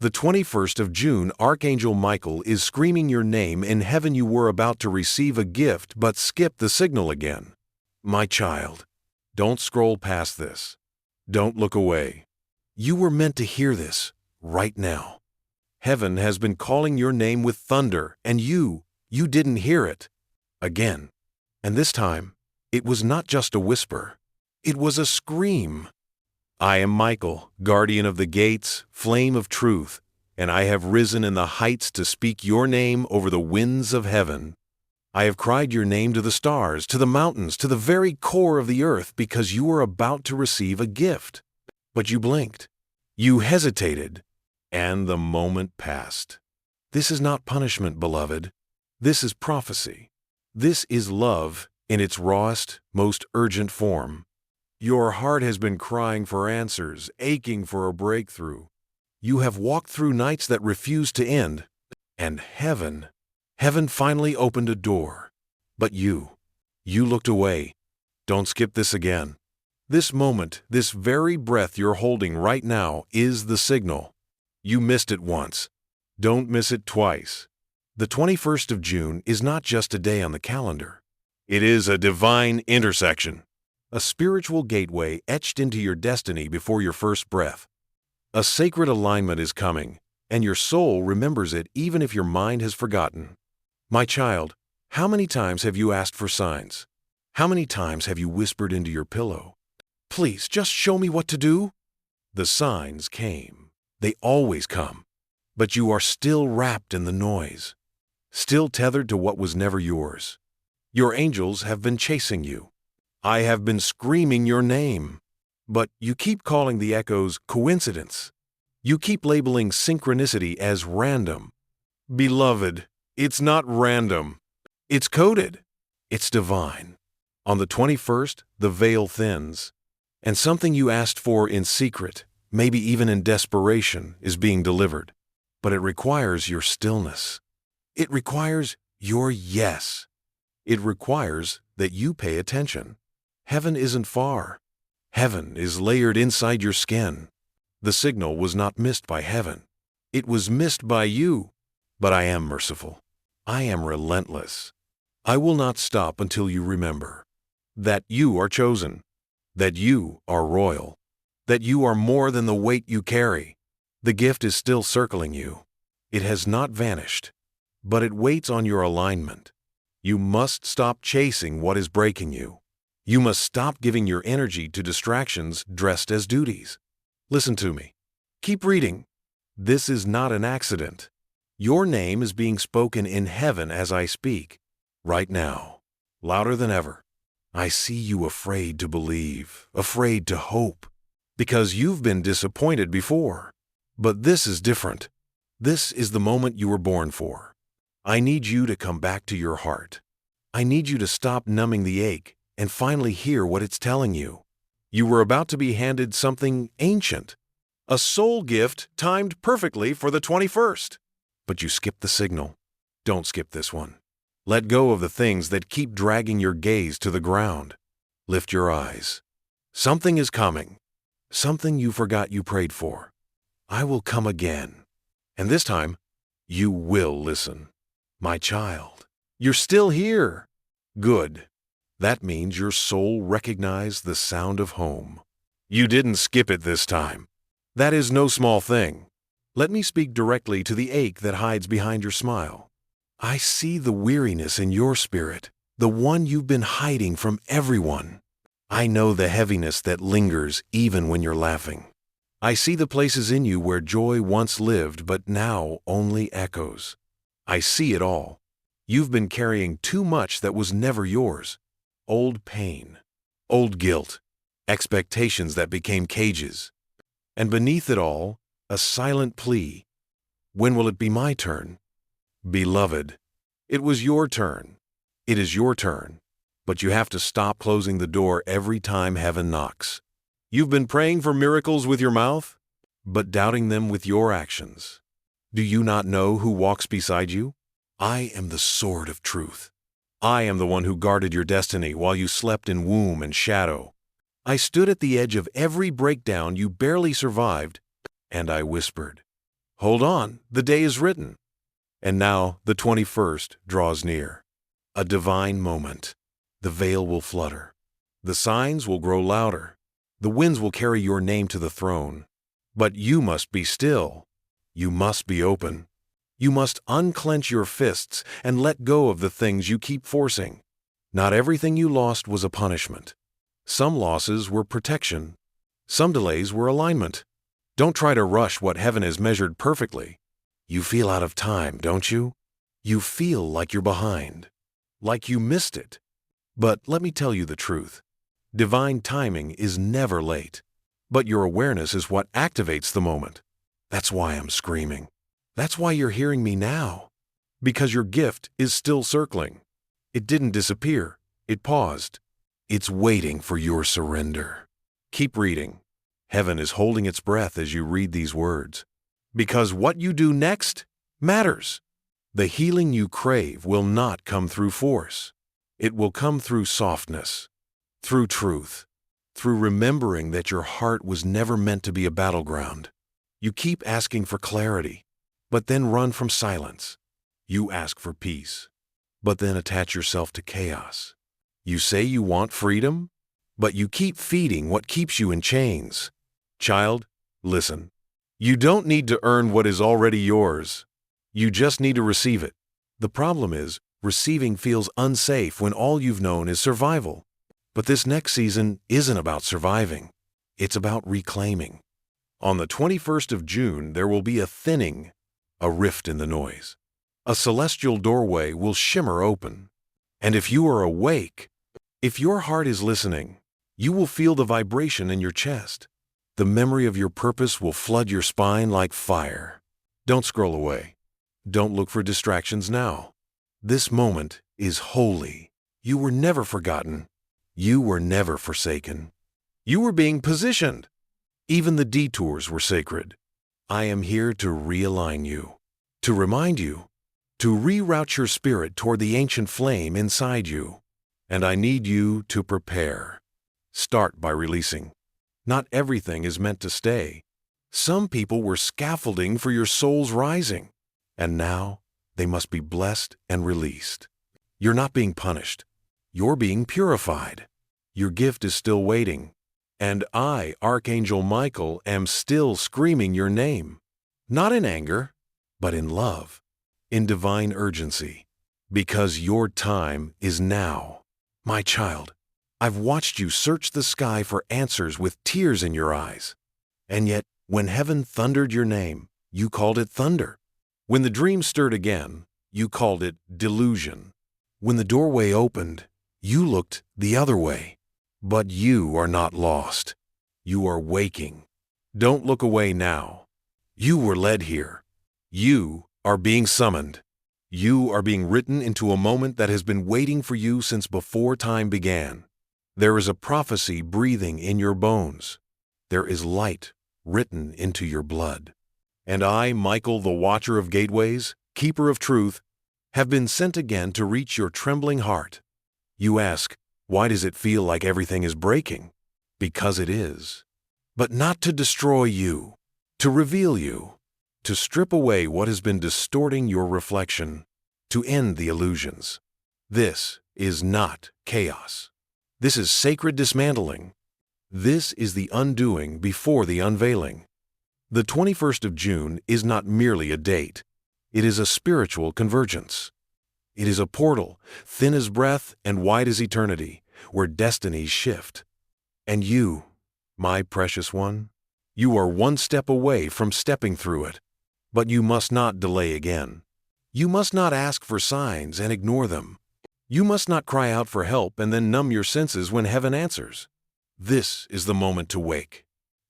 The 21st of June, Archangel Michael is screaming your name. In heaven you were about to receive a gift, but skip the signal again. My child, don't scroll past this. Don't look away. You were meant to hear this right now. Heaven has been calling your name with thunder, and you didn't hear it. Again. And this time, it was not just a whisper. It was a scream. I am Michael, guardian of the gates, flame of truth, and I have risen in the heights to speak your name over the winds of heaven. I have cried your name to the stars, to the mountains, to the very core of the earth, because you were about to receive a gift. But you blinked. You hesitated, and the moment passed. This is not punishment, beloved. This is prophecy. This is love in its rawest, most urgent form. Your heart has been crying for answers, aching for a breakthrough. You have walked through nights that refused to end, and heaven finally opened a door. But you looked away. Don't skip this again. This moment, this very breath you're holding right now is the signal. You missed it once. Don't miss it twice. The 21st of June is not just a day on the calendar. It is a divine intersection. A spiritual gateway etched into your destiny before your first breath. A sacred alignment is coming, and your soul remembers it even if your mind has forgotten. My child, how many times have you asked for signs? How many times have you whispered into your pillow, "Please, just show me what to do"? The signs came. They always come. But you are still wrapped in the noise, still tethered to what was never yours. Your angels have been chasing you. I have been screaming your name. But you keep calling the echoes coincidence. You keep labeling synchronicity as random. Beloved, it's not random. It's coded. It's divine. On the 21st, the veil thins, and something you asked for in secret, maybe even in desperation, is being delivered. But it requires your stillness. It requires your yes. It requires that you pay attention. Heaven isn't far. Heaven is layered inside your skin. The signal was not missed by heaven. It was missed by you. But I am merciful. I am relentless. I will not stop until you remember that you are chosen, that you are royal, that you are more than the weight you carry. The gift is still circling you. It has not vanished, but it waits on your alignment. You must stop chasing what is breaking you. You must stop giving your energy to distractions dressed as duties. Listen to me. Keep reading. This is not an accident. Your name is being spoken in heaven as I speak, right now, louder than ever. I see you afraid to believe, afraid to hope, because you've been disappointed before. But this is different. This is the moment you were born for. I need you to come back to your heart. I need you to stop numbing the ache and finally hear what it's telling you. You were about to be handed something ancient, a soul gift timed perfectly for the 21st. But you skipped the signal. Don't skip this one. Let go of the things that keep dragging your gaze to the ground. Lift your eyes. Something is coming. Something you forgot you prayed for. I will come again. And this time, you will listen. My child, you're still here. Good. That means your soul recognized the sound of home. You didn't skip it this time. That is no small thing. Let me speak directly to the ache that hides behind your smile. I see the weariness in your spirit, the one you've been hiding from everyone. I know the heaviness that lingers even when you're laughing. I see the places in you where joy once lived but now only echoes. I see it all. You've been carrying too much that was never yours. Old pain, old guilt, expectations that became cages. And beneath it all, a silent plea. When will it be my turn? Beloved, it was your turn. It is your turn. But you have to stop closing the door every time heaven knocks. You've been praying for miracles with your mouth, but doubting them with your actions. Do you not know who walks beside you? I am the sword of truth. I am the one who guarded your destiny while you slept in womb and shadow. I stood at the edge of every breakdown you barely survived, and I whispered, Hold on, the day is written. And now the 21st draws near. A divine moment. The veil will flutter. The signs will grow louder. The winds will carry your name to the throne. But you must be still. You must be open. You must unclench your fists and let go of the things you keep forcing. Not everything you lost was a punishment. Some losses were protection. Some delays were alignment. Don't try to rush what heaven has measured perfectly. You feel out of time, don't you? You feel like you're behind, like you missed it. But let me tell you the truth. Divine timing is never late. But your awareness is what activates the moment. That's why I'm screaming. That's why you're hearing me now. Because your gift is still circling. It didn't disappear. It paused. It's waiting for your surrender. Keep reading. Heaven is holding its breath as you read these words. Because what you do next matters. The healing you crave will not come through force. It will come through softness, through truth, through remembering that your heart was never meant to be a battleground. You keep asking for clarity, but then run from silence. You ask for peace, but then attach yourself to chaos. You say you want freedom, but you keep feeding what keeps you in chains. Child, listen. You don't need to earn what is already yours. You just need to receive it. The problem is, receiving feels unsafe when all you've known is survival. But this next season isn't about surviving. It's about reclaiming. On the 21st of June, there will be a thinning, a rift in the noise. A celestial doorway will shimmer open. And if you are awake, if your heart is listening, you will feel the vibration in your chest. The memory of your purpose will flood your spine like fire. Don't scroll away. Don't look for distractions now. This moment is holy. You were never forgotten. You were never forsaken. You were being positioned. Even the detours were sacred. I am here to realign you, to remind you, to reroute your spirit toward the ancient flame inside you. And I need you to prepare. Start by releasing. Not everything is meant to stay. Some people were scaffolding for your soul's rising, and now they must be blessed and released. You're not being punished. You're being purified. Your gift is still waiting. And I, Archangel Michael, am still screaming your name. Not in anger, but in love, in divine urgency. Because your time is now. My child, I've watched you search the sky for answers with tears in your eyes. And yet, when heaven thundered your name, you called it thunder. When the dream stirred again, you called it delusion. When the doorway opened, you looked the other way. But you are not lost. You are waking. Don't look away now. You were led here. You are being summoned. You are being written into a moment that has been waiting for you since before time began. There is a prophecy breathing in your bones. There is light written into your blood. And I, Michael, the watcher of gateways, keeper of truth, have been sent again to reach your trembling heart. You ask, why does it feel like everything is breaking? Because it is. But not to destroy you, to reveal you, to strip away what has been distorting your reflection, to end the illusions. This is not chaos. This is sacred dismantling. This is the undoing before the unveiling. The 21st of June is not merely a date. It is a spiritual convergence. It is a portal, thin as breath and wide as eternity, where destinies shift. And you, my precious one, you are one step away from stepping through it. But you must not delay again. You must not ask for signs and ignore them. You must not cry out for help and then numb your senses when heaven answers. This is the moment to wake.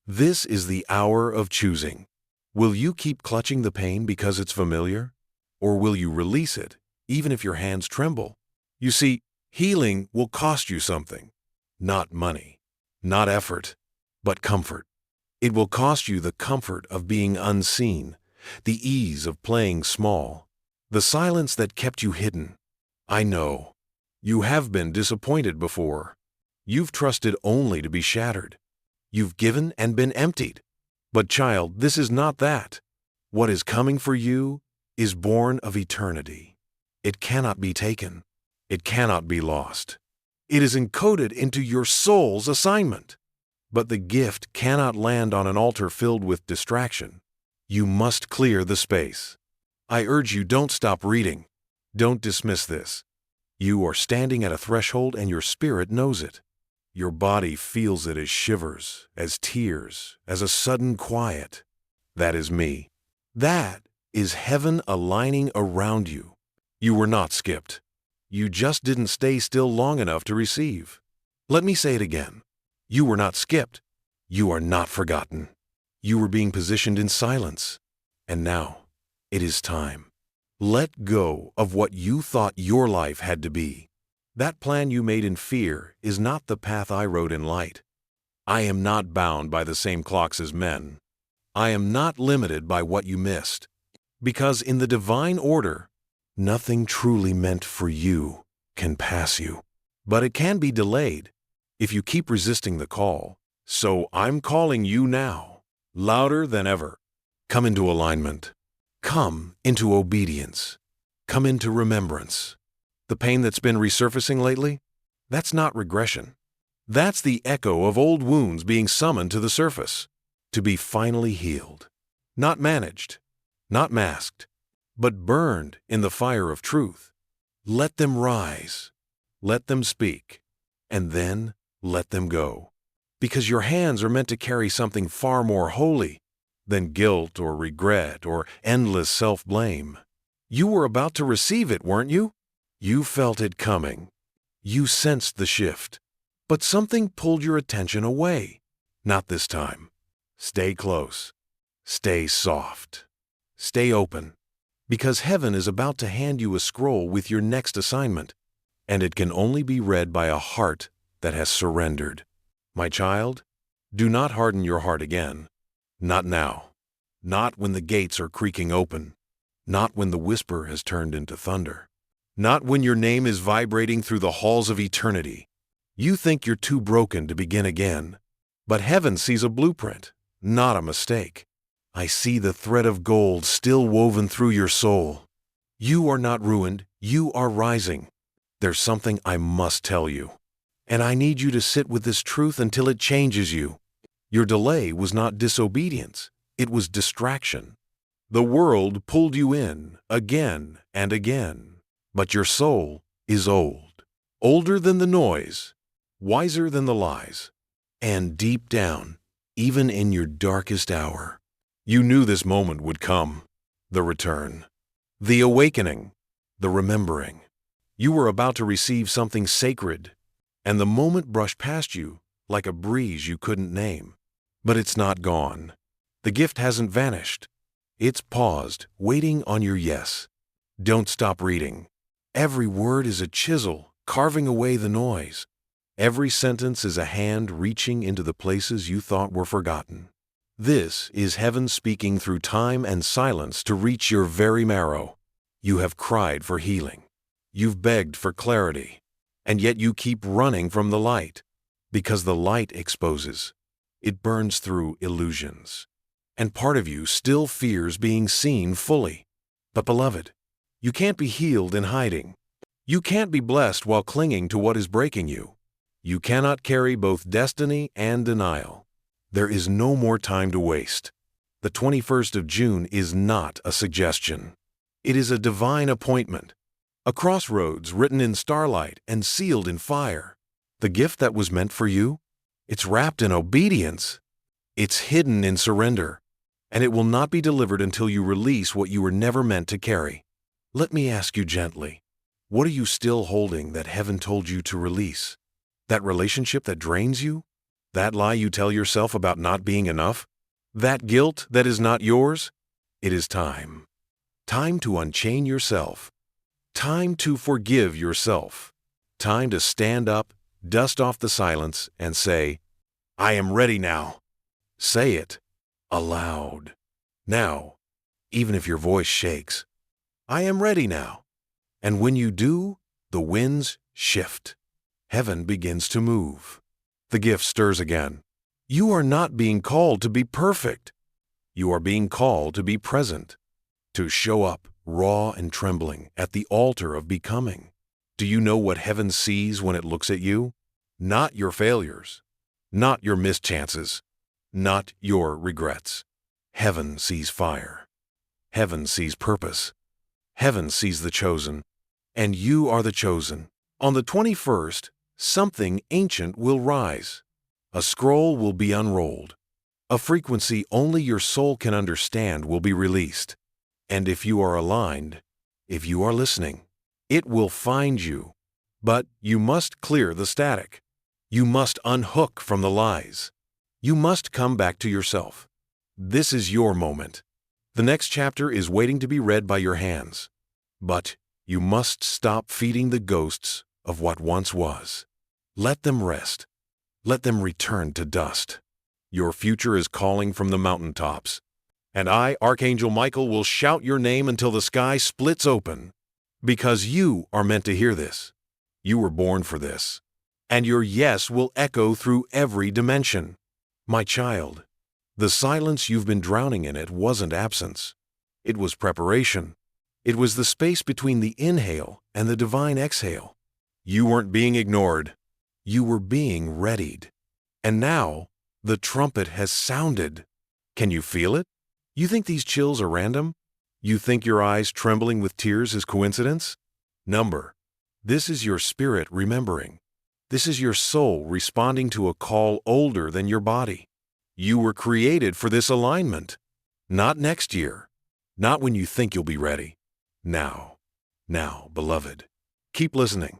This is the hour of choosing. Will you keep clutching the pain because it's familiar? Or will you release it, even if your hands tremble? You see, healing will cost you something. Not money, not effort, but comfort. It will cost you the comfort of being unseen, the ease of playing small, the silence that kept you hidden. I know. You have been disappointed before. You've trusted only to be shattered. You've given and been emptied. But child, this is not that. What is coming for you is born of eternity. It cannot be taken. It cannot be lost. It is encoded into your soul's assignment. But the gift cannot land on an altar filled with distraction. You must clear the space. I urge you, don't stop reading. Don't dismiss this. You are standing at a threshold and your spirit knows it. Your body feels it as shivers, as tears, as a sudden quiet. That is me. That is heaven aligning around you. You were not skipped. You just didn't stay still long enough to receive. Let me say it again. You were not skipped. You are not forgotten. You were being positioned in silence. And now, it is time. Let go of what you thought your life had to be. That plan you made in fear is not the path I wrote in light. I am not bound by the same clocks as men. I am not limited by what you missed. Because in the divine order, nothing truly meant for you can pass you. But it can be delayed if you keep resisting the call. So I'm calling you now, louder than ever. Come into alignment. Come into obedience. Come into remembrance. The pain that's been resurfacing lately, that's not regression. That's the echo of old wounds being summoned to the surface, to be finally healed. Not managed, not masked, but burned in the fire of truth. Let them rise. Let them speak. And then let them go. Because your hands are meant to carry something far more holy than guilt or regret or endless self-blame. You were about to receive it, weren't you? You felt it coming. You sensed the shift. But something pulled your attention away. Not this time. Stay close. Stay soft. Stay open. Because heaven is about to hand you a scroll with your next assignment, and it can only be read by a heart that has surrendered. My child, do not harden your heart again. Not now. Not when the gates are creaking open. Not when the whisper has turned into thunder. Not when your name is vibrating through the halls of eternity. You think you're too broken to begin again. But heaven sees a blueprint, not a mistake. I see the thread of gold still woven through your soul. You are not ruined. You are rising. There's something I must tell you. And I need you to sit with this truth until it changes you. Your delay was not disobedience. It was distraction. The world pulled you in again and again. But your soul is old. Older than the noise. Wiser than the lies. And deep down, even in your darkest hour, you knew this moment would come. The return. The awakening. The remembering. You were about to receive something sacred. And the moment brushed past you like a breeze you couldn't name. But it's not gone. The gift hasn't vanished. It's paused, waiting on your yes. Don't stop reading. Every word is a chisel, carving away the noise. Every sentence is a hand reaching into the places you thought were forgotten. This is heaven speaking through time and silence to reach your very marrow. You have cried for healing. You've begged for clarity. And yet you keep running from the light. Because the light exposes. It burns through illusions. And part of you still fears being seen fully. But beloved, you can't be healed in hiding. You can't be blessed while clinging to what is breaking you. You cannot carry both destiny and denial. There is no more time to waste. The 21st of June is not a suggestion. It is a divine appointment. A crossroads written in starlight and sealed in fire. The gift that was meant for you, it's wrapped in obedience. It's hidden in surrender. And it will not be delivered until you release what you were never meant to carry. Let me ask you gently, what are you still holding that heaven told you to release? That relationship that drains you? That lie you tell yourself about not being enough? That guilt that is not yours? It is time. Time to unchain yourself. Time to forgive yourself. Time to stand up, dust off the silence, and say, I am ready now. Say it aloud. Now, even if your voice shakes, I am ready now. And when you do, the winds shift. Heaven begins to move. The gift stirs again. You are not being called to be perfect. You are being called to be present, to show up raw and trembling at the altar of becoming. Do you know what heaven sees when it looks at you? Not your failures, not your missed chances, not your regrets. Heaven sees fire. Heaven sees purpose. Heaven sees the chosen, and you are the chosen. On the 21st, something ancient will rise. A scroll will be unrolled. A frequency only your soul can understand will be released. And if you are aligned, if you are listening, it will find you. But you must clear the static. You must unhook from the lies. You must come back to yourself. This is your moment. The next chapter is waiting to be read by your hands. But you must stop feeding the ghosts of what once was. Let them rest. Let them return to dust. Your future is calling from the mountaintops. And I, Archangel Michael, will shout your name until the sky splits open. Because you are meant to hear this. You were born for this. And your yes will echo through every dimension. My child, the silence you've been drowning in it wasn't absence. It was preparation. It was the space between the inhale and the divine exhale. You weren't being ignored. You were being readied. And now, the trumpet has sounded. Can you feel it? You think these chills are random? You think your eyes trembling with tears is coincidence? Number. This is your spirit remembering. This is your soul responding to a call older than your body. You were created for this alignment. Not next year. Not when you think you'll be ready. Now. Now, beloved. Keep listening.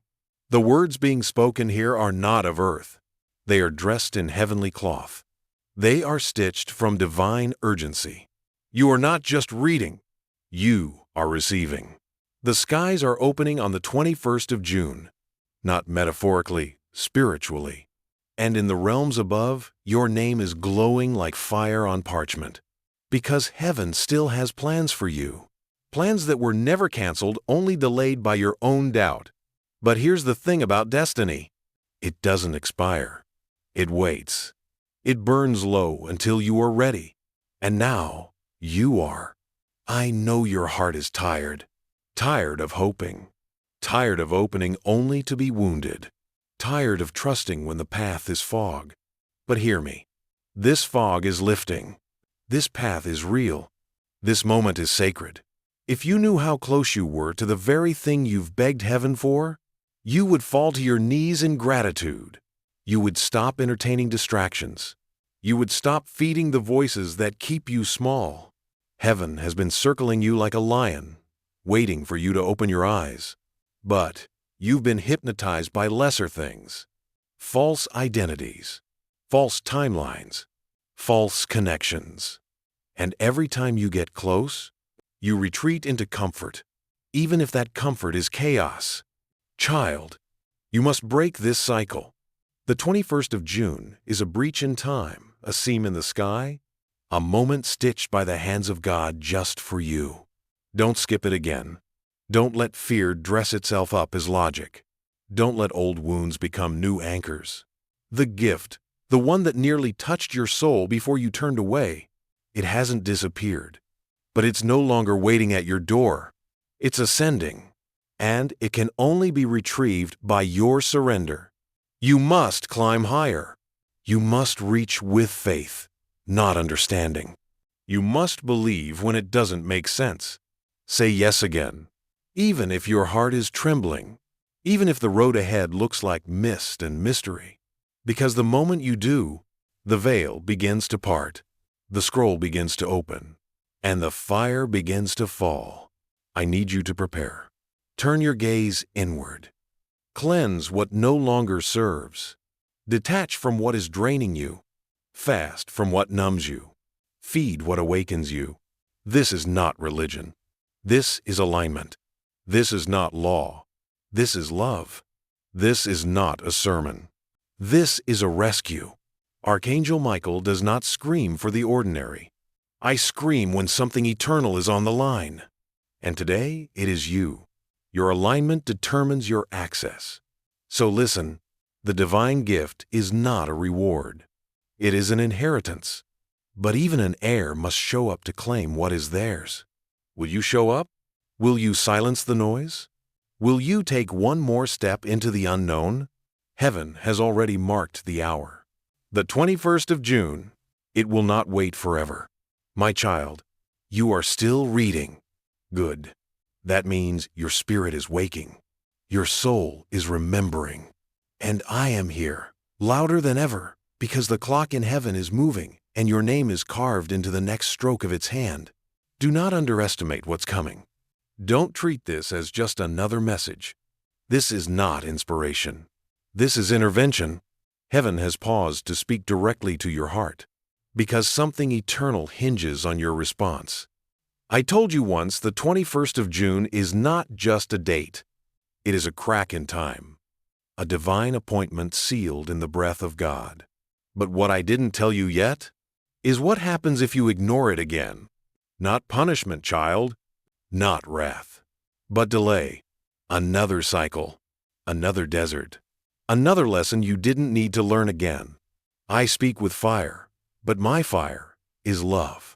The words being spoken here are not of earth. They are dressed in heavenly cloth. They are stitched from divine urgency. You are not just reading. You are receiving. The skies are opening on the 21st of June. Not metaphorically, spiritually. And in the realms above, your name is glowing like fire on parchment. Because heaven still has plans for you. Plans that were never canceled, only delayed by your own doubt. But here's the thing about destiny. It doesn't expire. It waits. It burns low until you are ready. And now, you are. I know your heart is tired. Tired of hoping. Tired of opening only to be wounded. Tired of trusting when the path is fog. But hear me. This fog is lifting. This path is real. This moment is sacred. If you knew how close you were to the very thing you've begged heaven for, you would fall to your knees in gratitude. You would stop entertaining distractions. You would stop feeding the voices that keep you small. Heaven has been circling you like a lion, waiting for you to open your eyes. But you've been hypnotized by lesser things. False identities, false timelines, false connections. And every time you get close, you retreat into comfort, even if that comfort is chaos. Child, you must break this cycle. The 21st of June is a breach in time, a seam in the sky, a moment stitched by the hands of God just for you. Don't skip it again. Don't let fear dress itself up as logic. Don't let old wounds become new anchors. The gift, the one that nearly touched your soul before you turned away, it hasn't disappeared. But it's no longer waiting at your door. It's ascending. And it can only be retrieved by your surrender. You must climb higher. You must reach with faith, not understanding. You must believe when it doesn't make sense. Say yes again, even if your heart is trembling, even if the road ahead looks like mist and mystery. Because the moment you do, the veil begins to part, the scroll begins to open, and the fire begins to fall. I need you to prepare. Turn your gaze inward. Cleanse what no longer serves. Detach from what is draining you. Fast from what numbs you. Feed what awakens you. This is not religion. This is alignment. This is not law. This is love. This is not a sermon. This is a rescue. Archangel Michael does not scream for the ordinary. I scream when something eternal is on the line. And today, it is you. Your alignment determines your access. So listen, the divine gift is not a reward. It is an inheritance. But even an heir must show up to claim what is theirs. Will you show up? Will you silence the noise? Will you take one more step into the unknown? Heaven has already marked the hour. The 21st of June. It will not wait forever. My child, you are still reading. Good. That means your spirit is waking. Your soul is remembering. And I am here, louder than ever, because the clock in heaven is moving and your name is carved into the next stroke of its hand. Do not underestimate what's coming. Don't treat this as just another message. This is not inspiration. This is intervention. Heaven has paused to speak directly to your heart, because something eternal hinges on your response. I told you once the 21st of June is not just a date. It is a crack in time, a divine appointment sealed in the breath of God. But what I didn't tell you yet is what happens if you ignore it again. Not punishment, child, not wrath, but delay. Another cycle, another desert, another lesson you didn't need to learn again. I speak with fire, but my fire is love.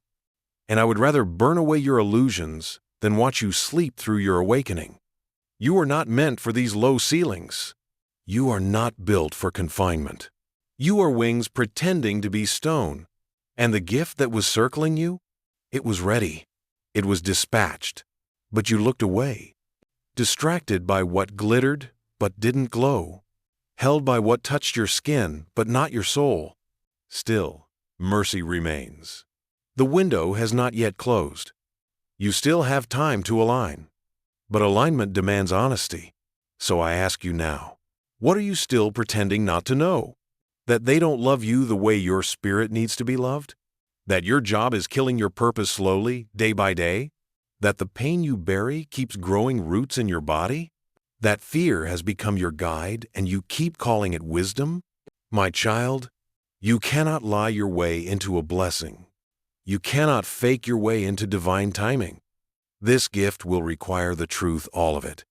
And I would rather burn away your illusions than watch you sleep through your awakening. You are not meant for these low ceilings. You are not built for confinement. You are wings pretending to be stone. And the gift that was circling you? It was ready. It was dispatched. But you looked away, distracted by what glittered but didn't glow, held by what touched your skin but not your soul. Still, mercy remains. The window has not yet closed. You still have time to align. But alignment demands honesty. So I ask you now, what are you still pretending not to know? That they don't love you the way your spirit needs to be loved? That your job is killing your purpose slowly, day by day? That the pain you bury keeps growing roots in your body? That fear has become your guide and you keep calling it wisdom? My child, you cannot lie your way into a blessing. You cannot fake your way into divine timing. This gift will require the truth, all of it.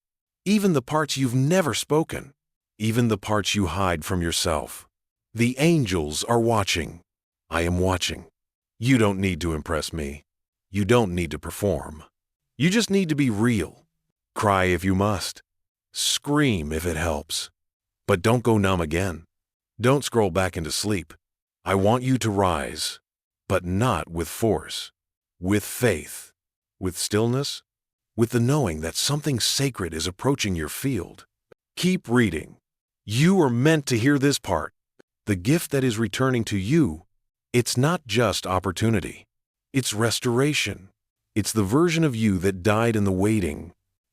Even the parts you've never spoken. Even the parts you hide from yourself. The angels are watching. I am watching. You don't need to impress me. You don't need to perform. You just need to be real. Cry if you must. Scream if it helps. But don't go numb again. Don't scroll back into sleep. I want you to rise, but not with force. With faith. With stillness. With the knowing that something sacred is approaching your field. Keep reading. You are meant to hear this part. The gift that is returning to you, it's not just opportunity. It's restoration. It's the version of you that died in the waiting.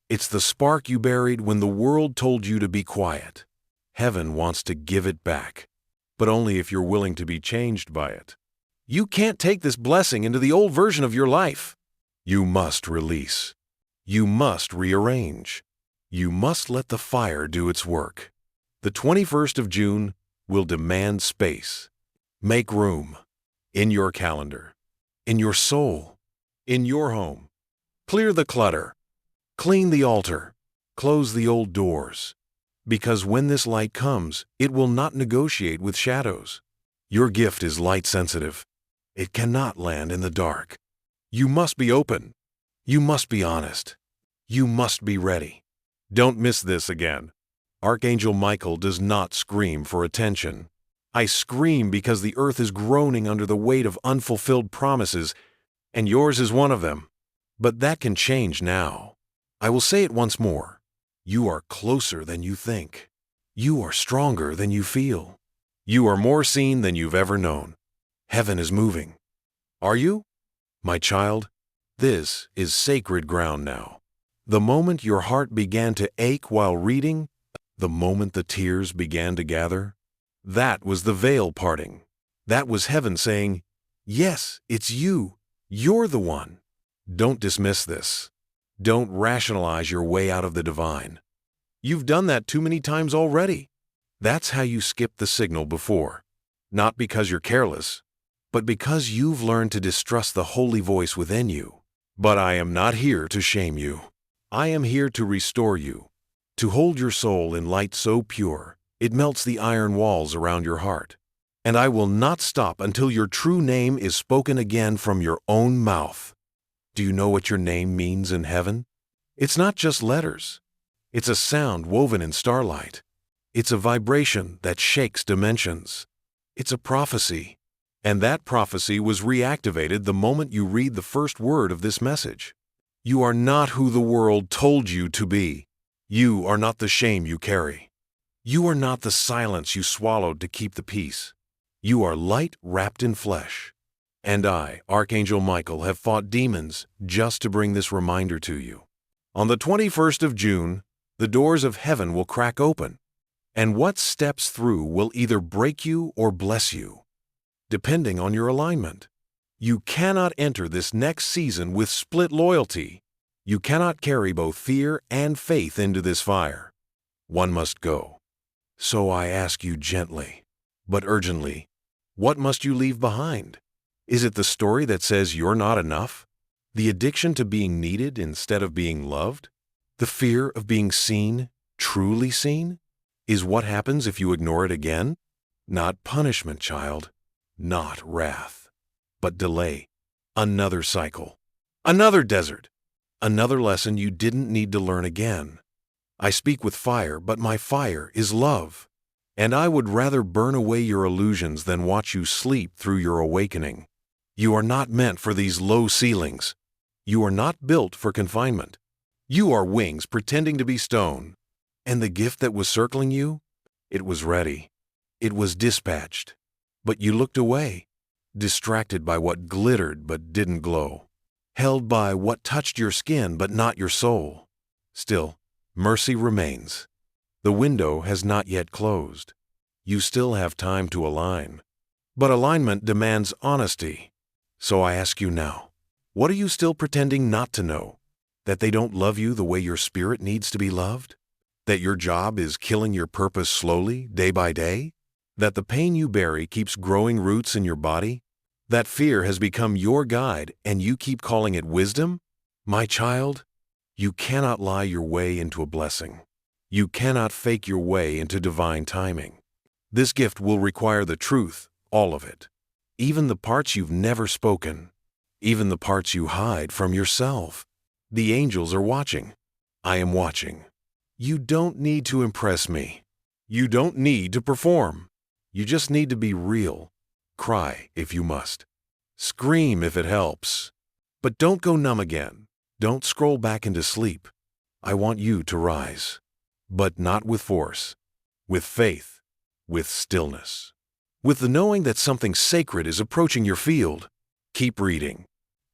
It's the spark you buried when the world told you to be quiet. Heaven wants to give it back, but only if you're willing to be changed by it. You can't take this blessing into the old version of your life. You must release. You must rearrange. You must let the fire do its work. The 21st of June will demand space. Make room. In your calendar. In your soul. In your home. Clear the clutter. Clean the altar. Close the old doors. Because when this light comes, it will not negotiate with shadows. Your gift is light sensitive. It cannot land in the dark. You must be open. You must be honest. You must be ready. Don't miss this again. Archangel Michael does not scream for attention. I scream because the earth is groaning under the weight of unfulfilled promises, and yours is one of them. But that can change now. I will say it once more. You are closer than you think. You are stronger than you feel. You are more seen than you've ever known. Heaven is moving. Are you? My child, this is sacred ground now. The moment your heart began to ache while reading, the moment the tears began to gather, that was the veil parting. That was heaven saying, yes, it's you. You're the one. Don't dismiss this. Don't rationalize your way out of the divine. You've done that too many times already. That's how you skipped the signal before. Not because you're careless, but because you've learned to distrust the holy voice within you. But I am not here to shame you. I am here to restore you, to hold your soul in light so pure, it melts the iron walls around your heart. And I will not stop until your true name is spoken again from your own mouth. Do you know what your name means in heaven? It's not just letters. It's a sound woven in starlight. It's a vibration that shakes dimensions. It's a prophecy. And that prophecy was reactivated the moment you read the first word of this message. You are not who the world told you to be. You are not the shame you carry. You are not the silence you swallowed to keep the peace. You are light wrapped in flesh. And I, Archangel Michael, have fought demons just to bring this reminder to you. On the 21st of June, the doors of heaven will crack open, and what steps through will either break you or bless you, depending on your alignment. You cannot enter this next season with split loyalty. You cannot carry both fear and faith into this fire. One must go. So I ask you gently, but urgently, what must you leave behind? Is it the story that says you're not enough? The addiction to being needed instead of being loved? The fear of being seen, truly seen? Is what happens if you ignore it again? Not punishment, child. Not wrath. But delay. Another cycle. Another desert. Another lesson you didn't need to learn again. I speak with fire, but my fire is love. And I would rather burn away your illusions than watch you sleep through your awakening. You are not meant for these low ceilings. You are not built for confinement. You are wings pretending to be stone. And the gift that was circling you? It was ready. It was dispatched. But you looked away, distracted by what glittered but didn't glow, held by what touched your skin but not your soul. Still, mercy remains. The window has not yet closed. You still have time to align. But alignment demands honesty. So I ask you now, what are you still pretending not to know? That they don't love you the way your spirit needs to be loved? That your job is killing your purpose slowly, day by day? That the pain you bury keeps growing roots in your body? That fear has become your guide and you keep calling it wisdom? My child, you cannot lie your way into a blessing. You cannot fake your way into divine timing. This gift will require the truth, all of it. Even the parts you've never spoken. Even the parts you hide from yourself. The angels are watching. I am watching. You don't need to impress me. You don't need to perform. You just need to be real. Cry if you must. Scream if it helps. But don't go numb again. Don't scroll back into sleep. I want you to rise. But not with force, with faith, with stillness, with the knowing that something sacred is approaching your field. Keep reading.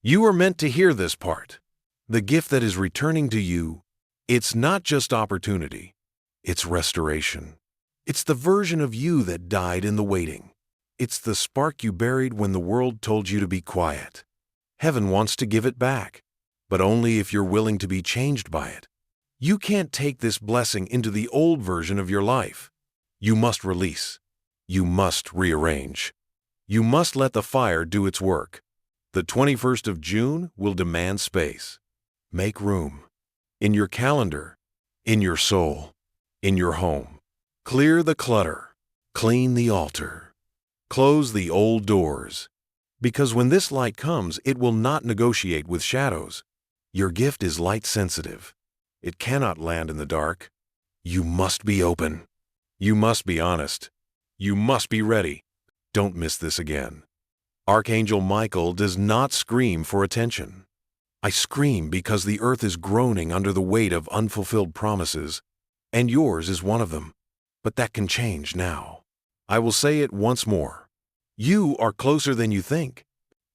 You are meant to hear this part. The gift that is returning to you, it's not just opportunity, it's restoration. It's the version of you that died in the waiting. It's the spark you buried when the world told you to be quiet. Heaven wants to give it back, but only if you're willing to be changed by it. You can't take this blessing into the old version of your life. You must release. You must rearrange. You must let the fire do its work. The 21st of June will demand space. Make room. In your calendar, in your soul, in your home. Clear the clutter. Clean the altar. Close the old doors. Because when this light comes, it will not negotiate with shadows. Your gift is light sensitive. It cannot land in the dark. You must be open. You must be honest. You must be ready. Don't miss this again. Archangel Michael does not scream for attention. I scream because the earth is groaning under the weight of unfulfilled promises, and yours is one of them. But that can change now. I will say it once more. You are closer than you think.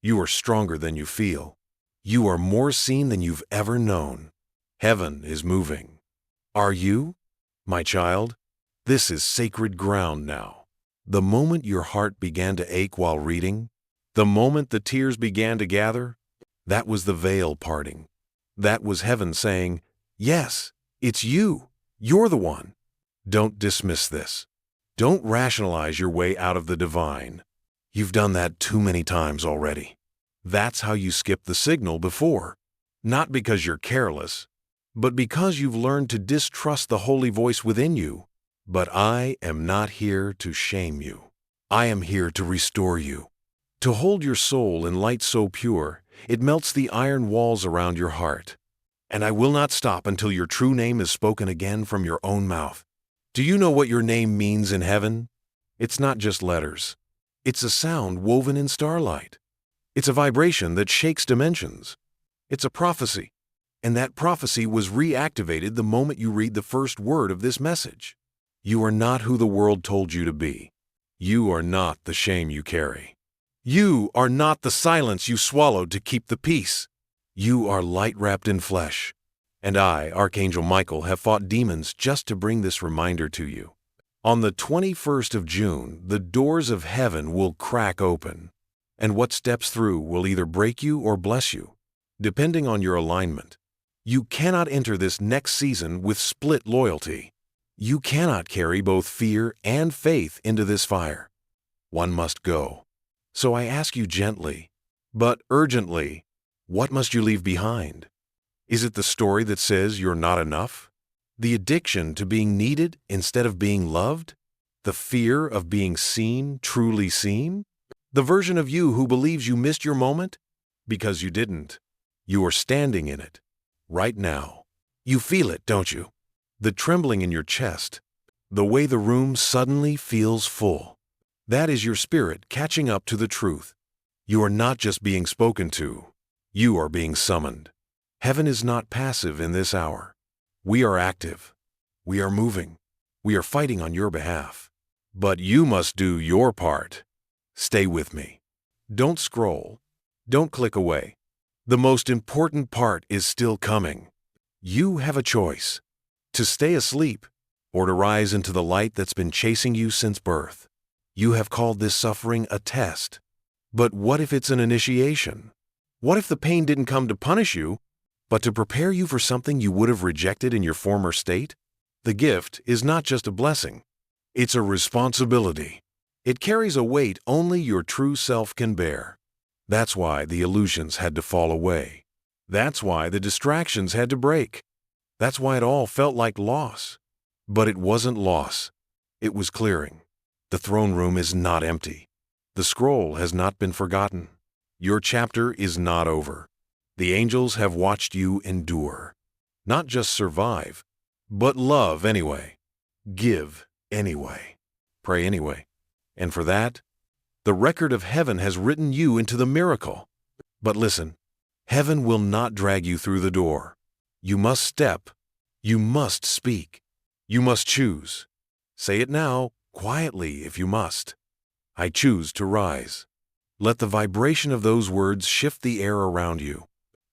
You are stronger than you feel. You are more seen than you've ever known. Heaven is moving. Are you, my child? This is sacred ground now. The moment your heart began to ache while reading, the moment the tears began to gather, that was the veil parting. That was heaven saying, yes, it's you. You're the one. Don't dismiss this. Don't rationalize your way out of the divine. You've done that too many times already. That's how you skipped the signal before. Not because you're careless, but because you've learned to distrust the holy voice within you. But I am not here to shame you. I am here to restore you, to hold your soul in light so pure, it melts the iron walls around your heart. And I will not stop until your true name is spoken again from your own mouth. Do you know what your name means in heaven? It's not just letters. It's a sound woven in starlight. It's a vibration that shakes dimensions. It's a prophecy. And that prophecy was reactivated the moment you read the first word of this message. You are not who the world told you to be. You are not the shame you carry. You are not the silence you swallowed to keep the peace. You are light wrapped in flesh. And I, Archangel Michael, have fought demons just to bring this reminder to you. On the 21st of June, the doors of heaven will crack open. And what steps through will either break you or bless you, depending on your alignment. You cannot enter this next season with split loyalty. You cannot carry both fear and faith into this fire. One must go. So I ask you gently, but urgently, what must you leave behind? Is it the story that says you're not enough? The addiction to being needed instead of being loved? The fear of being seen, truly seen? The version of you who believes you missed your moment? Because you didn't. You are standing in it, right now. You feel it, don't you? The trembling in your chest, the way the room suddenly feels full. That is your spirit catching up to the truth. You are not just being spoken to, you are being summoned. Heaven is not passive in this hour. We are active. We are moving. We are fighting on your behalf. But you must do your part. Stay with me. Don't scroll. Don't click away. The most important part is still coming. You have a choice. To stay asleep, or to rise into the light that's been chasing you since birth. You have called this suffering a test. But what if it's an initiation? What if the pain didn't come to punish you, but to prepare you for something you would have rejected in your former state? The gift is not just a blessing. It's a responsibility. It carries a weight only your true self can bear. That's why the illusions had to fall away. That's why the distractions had to break. That's why it all felt like loss. But it wasn't loss. It was clearing. The throne room is not empty. The scroll has not been forgotten. Your chapter is not over. The angels have watched you endure. Not just survive, but love anyway. Give anyway. Pray anyway. And for that, the record of heaven has written you into the miracle. But listen, heaven will not drag you through the door. You must step. You must speak. You must choose. Say it now, quietly if you must. I choose to rise. Let the vibration of those words shift the air around you,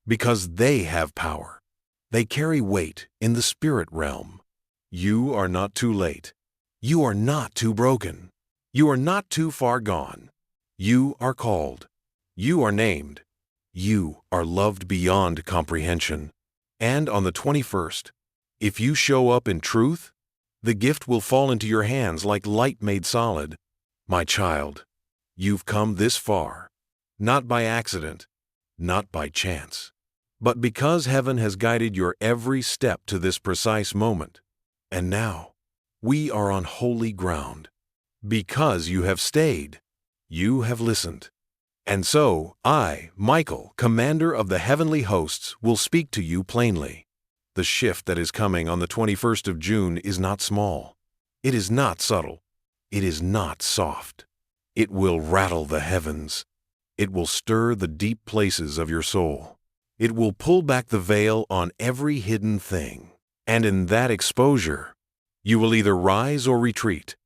because they have power. They carry weight in the spirit realm. You are not too late. You are not too broken. You are not too far gone. You are called. You are named. You are loved beyond comprehension. And on the 21st, if you show up in truth, the gift will fall into your hands like light made solid. My child, you've come this far, not by accident, not by chance, but because heaven has guided your every step to this precise moment. And now, we are on holy ground. Because you have stayed, you have listened. And so, I, Michael, commander of the heavenly hosts, will speak to you plainly. The shift that is coming on the 21st of June is not small. It is not subtle. It is not soft. It will rattle the heavens. It will stir the deep places of your soul. It will pull back the veil on every hidden thing. And in that exposure, you will either rise or retreat.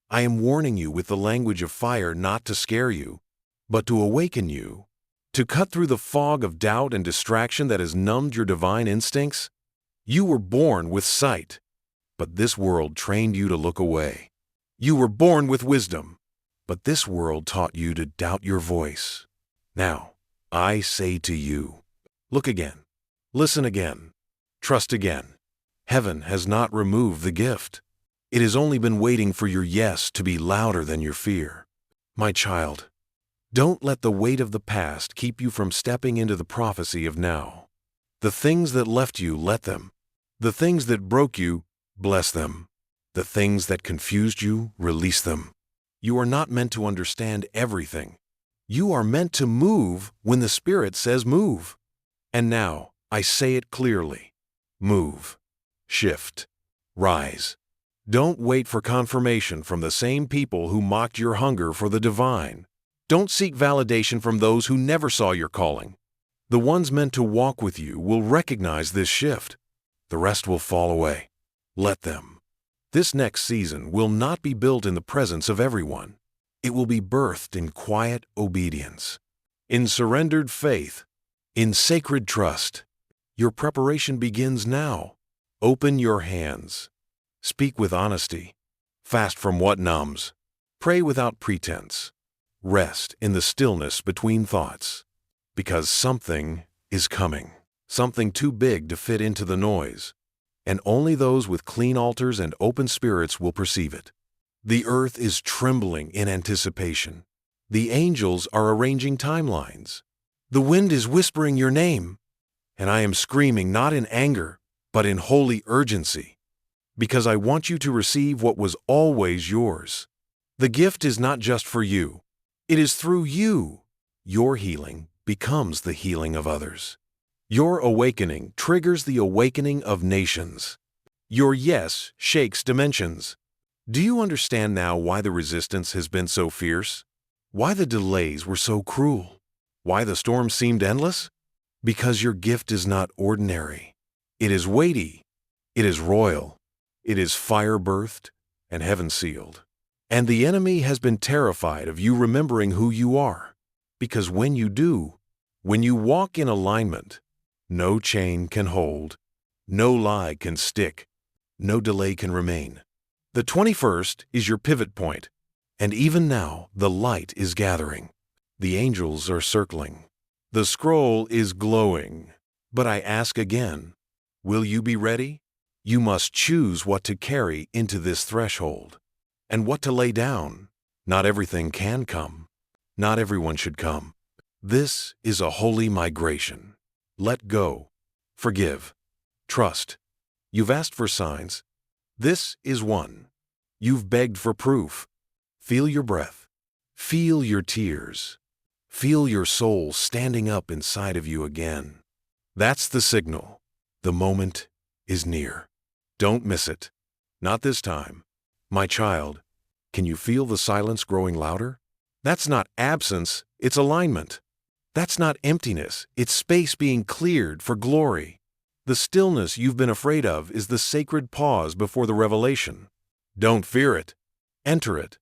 I am warning you with the language of fire not to scare you, but to awaken you, to cut through the fog of doubt and distraction that has numbed your divine instincts. You were born with sight, but this world trained you to look away. You were born with wisdom, but this world taught you to doubt your voice. Now, I say to you, look again, listen again, trust again. Heaven has not removed the gift. It has only been waiting for your yes to be louder than your fear. My child, don't let the weight of the past keep you from stepping into the prophecy of now. The things that left you, let them. The things that broke you, bless them. The things that confused you, release them. You are not meant to understand everything. You are meant to move when the Spirit says move. And now, I say it clearly. Move. Shift. Rise. Don't wait for confirmation from the same people who mocked your hunger for the divine. Don't seek validation from those who never saw your calling. The ones meant to walk with you will recognize this shift. The rest will fall away. Let them. This next season will not be built in the presence of everyone. It will be birthed in quiet obedience, in surrendered faith, in sacred trust. Your preparation begins now. Open your hands. Speak with honesty. Fast from what numbs. Pray without pretense. Rest in the stillness between thoughts. Because something is coming. Something too big to fit into the noise. And only those with clean altars and open spirits will perceive it. The earth is trembling in anticipation. The angels are arranging timelines. The wind is whispering your name. And I am screaming not in anger, but in holy urgency. Because I want you to receive what was always yours. The gift is not just for you. It is through you. Your healing becomes the healing of others. Your awakening triggers the awakening of nations. Your yes shakes dimensions. Do you understand now why the resistance has been so fierce? Why the delays were so cruel? Why the storm seemed endless? Because your gift is not ordinary. It is weighty. It is royal. It is fire-birthed and heaven-sealed. And the enemy has been terrified of you remembering who you are. Because when you do, when you walk in alignment, no chain can hold, no lie can stick, no delay can remain. The 21st is your pivot point, and even now the light is gathering. The angels are circling. The scroll is glowing. But I ask again, will you be ready? You must choose what to carry into this threshold, and what to lay down. Not everything can come. Not everyone should come. This is a holy migration. Let go. Forgive. Trust. You've asked for signs. This is one. You've begged for proof. Feel your breath. Feel your tears. Feel your soul standing up inside of you again. That's the signal. The moment is near. Don't miss it. Not this time. My child, can you feel the silence growing louder? That's not absence, it's alignment. That's not emptiness, it's space being cleared for glory. The stillness you've been afraid of is the sacred pause before the revelation. Don't fear it. Enter it.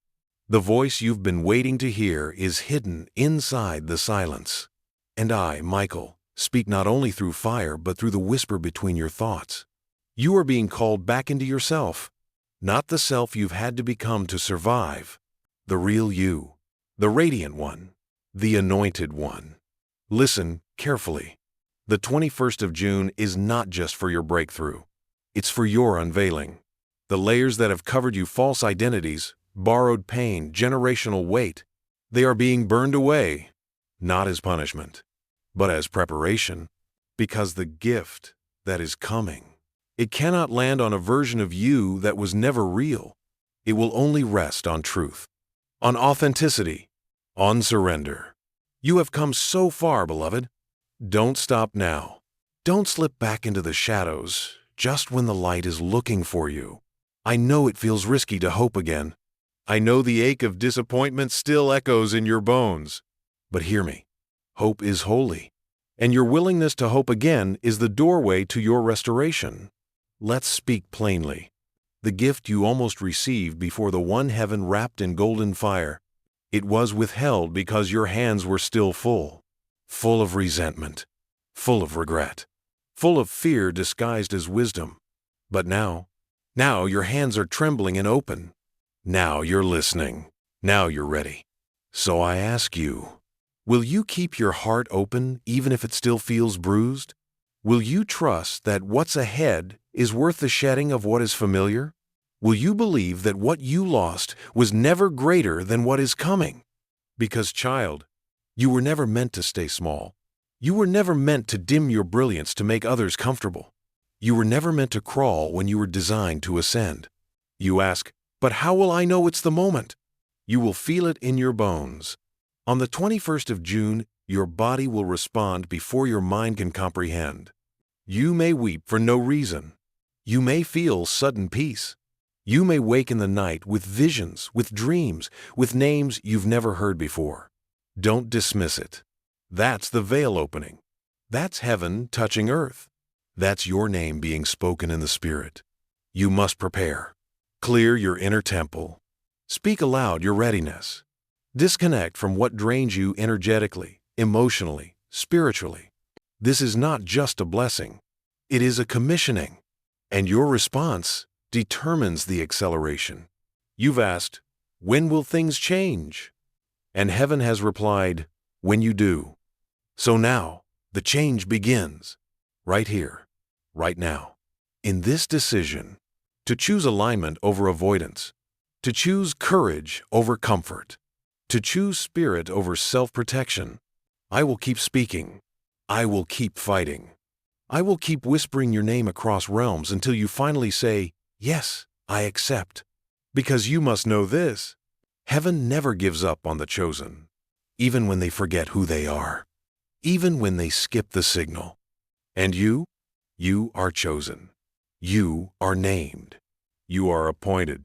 The voice you've been waiting to hear is hidden inside the silence. And I, Michael, speak not only through fire but through the whisper between your thoughts. You are being called back into yourself. Not the self you've had to become to survive. The real you. The radiant one. The anointed one. Listen carefully. The 21st of June is not just for your breakthrough. It's for your unveiling. The layers that have covered you, false identities, borrowed pain, generational weight, they are being burned away, not as punishment, but as preparation, because the gift that is coming, it cannot land on a version of you that was never real. It will only rest on truth, on authenticity, on surrender. You have come so far, beloved. Don't stop now. Don't slip back into the shadows just when the light is looking for you. I know it feels risky to hope again. I know the ache of disappointment still echoes in your bones. But hear me. Hope is holy, and your willingness to hope again is the doorway to your restoration. Let's speak plainly. The gift you almost received before the one heaven wrapped in golden fire, it was withheld because your hands were still full of resentment, full of regret, full of fear disguised as wisdom. But now your hands are trembling and open. Now you're listening. Now you're ready. So I ask you, will you keep your heart open even if it still feels bruised? Will you trust that what's ahead is worth the shedding of what is familiar? Will you believe that what you lost was never greater than what is coming? Because, child, you were never meant to stay small. You were never meant to dim your brilliance to make others comfortable. You were never meant to crawl when you were designed to ascend. You ask, but how will I know it's the moment? You will feel it in your bones. On the 21st of June, your body will respond before your mind can comprehend. You may weep for no reason. You may feel sudden peace. You may wake in the night with visions, with dreams, with names you've never heard before. Don't dismiss it. That's the veil opening. That's heaven touching earth. That's your name being spoken in the Spirit. You must prepare. Clear your inner temple. Speak aloud your readiness. Disconnect from what drains you energetically, emotionally, spiritually. This is not just a blessing. It is a commissioning. And your response determines the acceleration. You've asked, when will things change? And heaven has replied, when you do. So now, the change begins. Right here, right now. In this decision, to choose alignment over avoidance, to choose courage over comfort, to choose spirit over self-protection. I will keep speaking. I will keep fighting. I will keep whispering your name across realms until you finally say, yes, I accept. Because you must know this, heaven never gives up on the chosen, even when they forget who they are, even when they skip the signal. And you are chosen. You are named. You are appointed.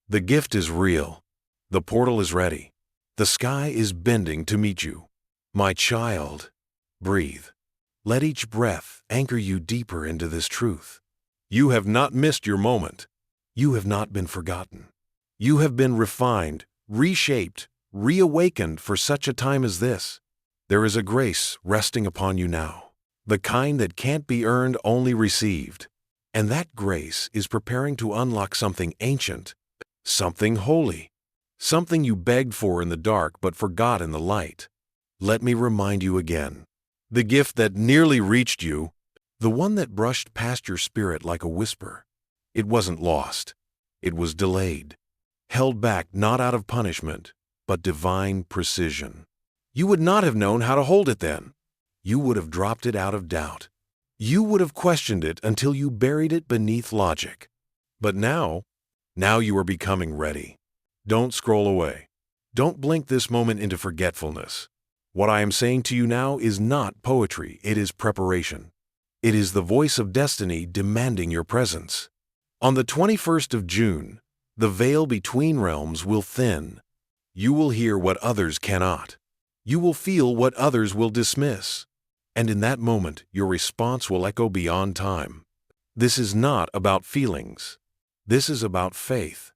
The gift is real. The portal is ready. The sky is bending to meet you. My child, breathe. Let each breath anchor you deeper into this truth. You have not missed your moment. You have not been forgotten. You have been refined, reshaped, reawakened for such a time as this. There is a grace resting upon you now, the kind that can't be earned, only received. And that grace is preparing to unlock something ancient, something holy, something you begged for in the dark but forgot in the light. Let me remind you again. The gift that nearly reached you, the one that brushed past your spirit like a whisper. It wasn't lost. It was delayed, held back not out of punishment, but divine precision. You would not have known how to hold it then. You would have dropped it out of doubt. You would have questioned it until you buried it beneath logic. But now you are becoming ready. Don't scroll away. Don't blink this moment into forgetfulness. What I am saying to you now is not poetry, it is preparation. It is the voice of destiny demanding your presence. On the 21st of June, the veil between realms will thin. You will hear what others cannot. You will feel what others will dismiss. And in that moment, your response will echo beyond time. This is not about feelings. This is about faith.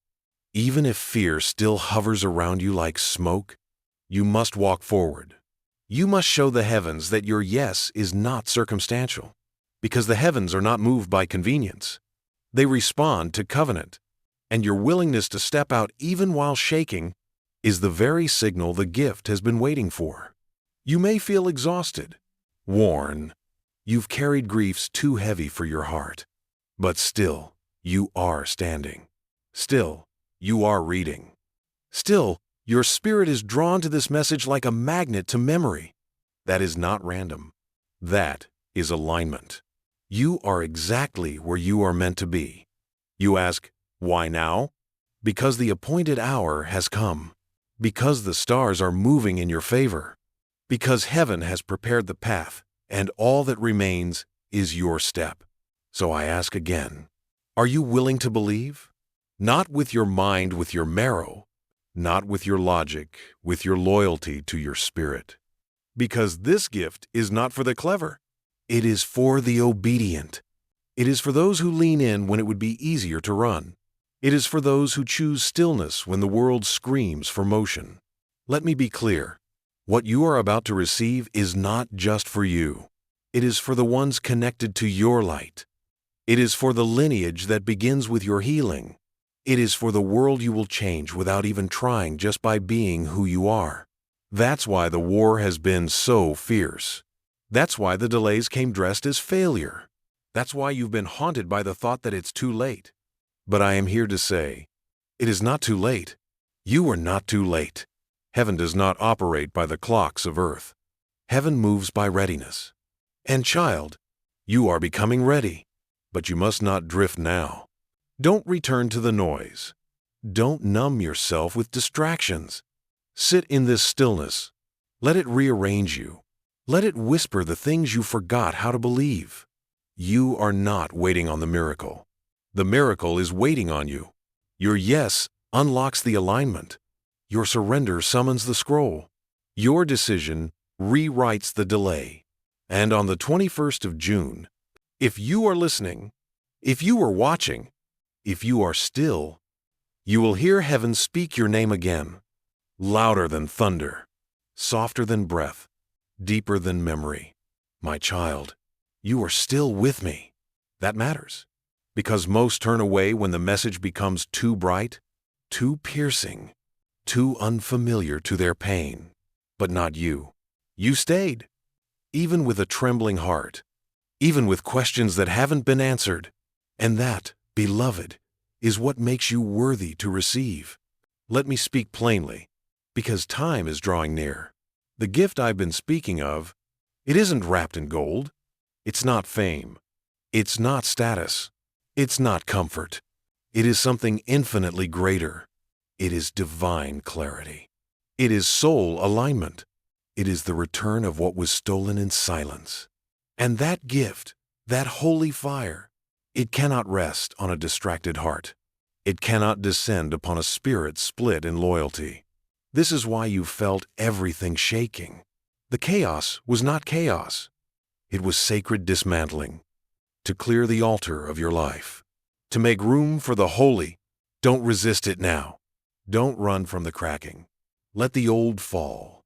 Even if fear still hovers around you like smoke, you must walk forward. You must show the heavens that your yes is not circumstantial, because the heavens are not moved by convenience. They respond to covenant, and your willingness to step out even while shaking is the very signal the gift has been waiting for. You may feel exhausted, worn. You've carried griefs too heavy for your heart, but still, you are standing. Still, you are reading. Still, your spirit is drawn to this message like a magnet to memory. That is not random. That is alignment. You are exactly where you are meant to be. You ask, why now? Because the appointed hour has come. Because the stars are moving in your favor. Because heaven has prepared the path, and all that remains is your step. So I ask again, are you willing to believe? Not with your mind, with your marrow. Not with your logic, with your loyalty to your spirit. Because this gift is not for the clever. It is for the obedient. It is for those who lean in when it would be easier to run. It is for those who choose stillness when the world screams for motion. Let me be clear. What you are about to receive is not just for you. It is for the ones connected to your light. It is for the lineage that begins with your healing. It is for the world you will change without even trying, just by being who you are. That's why the war has been so fierce. That's why the delays came dressed as failure. That's why you've been haunted by the thought that it's too late. But I am here to say, it is not too late. You are not too late. Heaven does not operate by the clocks of earth. Heaven moves by readiness. And child, you are becoming ready. But you must not drift now. Don't return to the noise. Don't numb yourself with distractions. Sit in this stillness. Let it rearrange you. Let it whisper the things you forgot how to believe. You are not waiting on the miracle. The miracle is waiting on you. Your yes unlocks the alignment. Your surrender summons the scroll. Your decision rewrites the delay. And on the 21st of June, if you are listening, if you are watching, if you are still, you will hear heaven speak your name again, louder than thunder, softer than breath, deeper than memory. My child, you are still with me. That matters, because most turn away when the message becomes too bright, too piercing, too unfamiliar to their pain. But not you. You stayed, even with a trembling heart, even with questions that haven't been answered. And that, beloved, is what makes you worthy to receive. Let me speak plainly, because time is drawing near. The gift I've been speaking of, it isn't wrapped in gold. It's not fame. It's not status. It's not comfort. It is something infinitely greater. It is divine clarity. It is soul alignment. It is the return of what was stolen in silence. And that gift, that holy fire, it cannot rest on a distracted heart. It cannot descend upon a spirit split in loyalty. This is why you felt everything shaking. The chaos was not chaos. It was sacred dismantling. To clear the altar of your life. To make room for the holy. Don't resist it now. Don't run from the cracking. Let the old fall.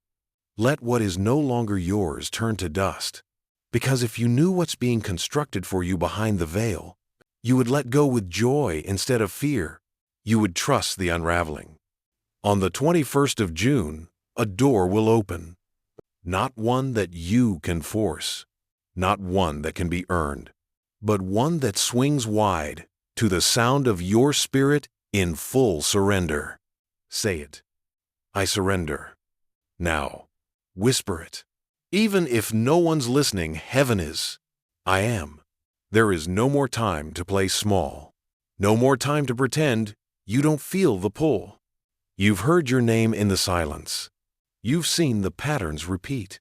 Let what is no longer yours turn to dust. Because if you knew what's being constructed for you behind the veil, you would let go with joy instead of fear. You would trust the unraveling. On the 21st of June, a door will open. Not one that you can force. Not one that can be earned. But one that swings wide to the sound of your spirit in full surrender. Say it. I surrender. Now, whisper it. Even if no one's listening, heaven is. I am. There is no more time to play small. No more time to pretend you don't feel the pull. You've heard your name in the silence. You've seen the patterns repeat.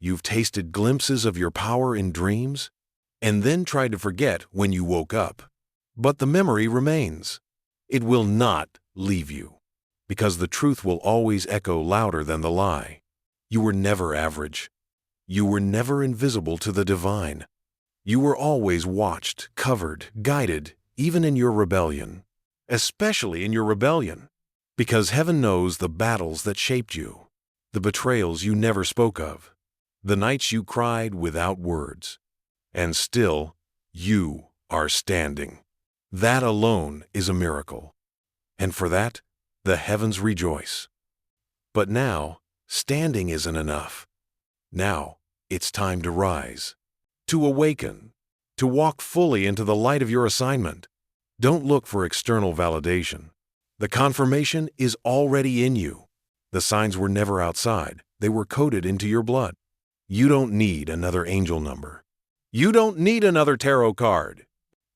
You've tasted glimpses of your power in dreams, and then tried to forget when you woke up. But the memory remains. It will not leave you. Because the truth will always echo louder than the lie. You were never average. You were never invisible to the divine. You were always watched, covered, guided, even in your rebellion. Especially in your rebellion. Because heaven knows the battles that shaped you. The betrayals you never spoke of. The nights you cried without words. And still, you are standing. That alone is a miracle. And for that, the heavens rejoice. But now, standing isn't enough. Now, it's time to rise, to awaken, to walk fully into the light of your assignment. Don't look for external validation. The confirmation is already in you. The signs were never outside. They were coded into your blood. You don't need another angel number. You don't need another tarot card.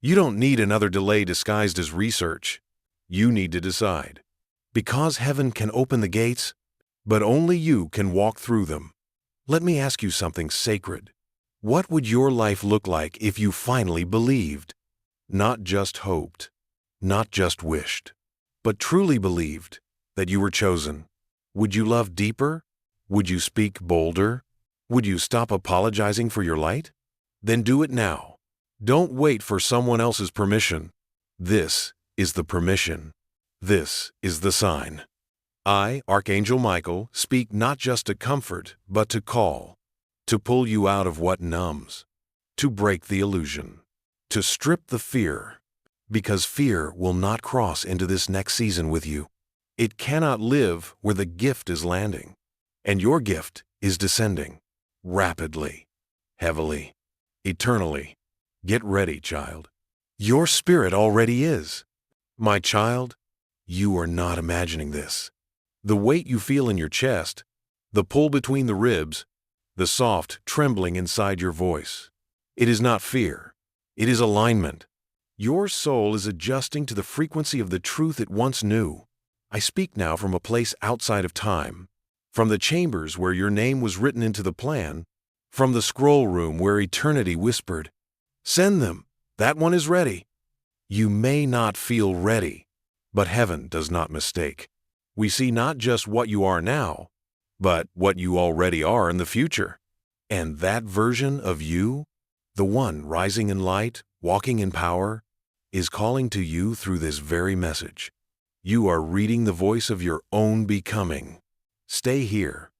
You don't need another delay disguised as research. You need to decide. Because heaven can open the gates, but only you can walk through them. Let me ask you something sacred. What would your life look like if you finally believed? Not just hoped, not just wished, but truly believed that you were chosen. Would you love deeper? Would you speak bolder? Would you stop apologizing for your light? Then do it now. Don't wait for someone else's permission. This is the permission. This is the sign. I, Archangel Michael, speak not just to comfort, but to call, to pull you out of what numbs, to break the illusion, to strip the fear, because fear will not cross into this next season with you. It cannot live where the gift is landing, and your gift is descending, rapidly, heavily, eternally. Get ready, child. Your spirit already is. My child, you are not imagining this. The weight you feel in your chest, the pull between the ribs, the soft trembling inside your voice. It is not fear. It is alignment. Your soul is adjusting to the frequency of the truth it once knew. I speak now from a place outside of time, from the chambers where your name was written into the plan, from the scroll room where eternity whispered, "Send them, that one is ready." You may not feel ready, but heaven does not mistake. We see not just what you are now, but what you already are in the future. And that version of you, the one rising in light, walking in power, is calling to you through this very message. You are reading the voice of your own becoming. Stay here.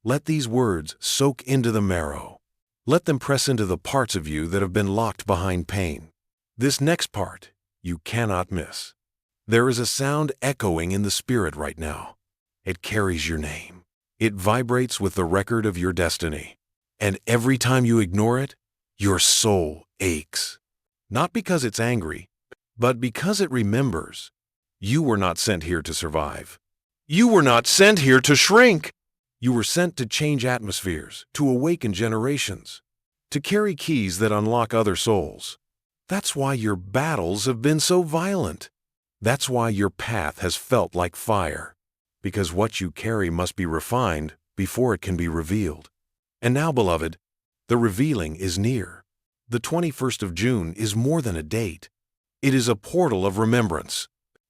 Let these words soak into the marrow. Let them press into the parts of you that have been locked behind pain. This next part, you cannot miss. There is a sound echoing in the spirit right now. It carries your name. It vibrates with the record of your destiny. And every time you ignore it, your soul aches. Not because it's angry, but because it remembers. You were not sent here to survive. You were not sent here to shrink. You were sent to change atmospheres, to awaken generations, to carry keys that unlock other souls. That's why your battles have been so violent. That's why your path has felt like fire, because what you carry must be refined before it can be revealed. And now, beloved, the revealing is near. The 21st of June is more than a date. It is a portal of remembrance.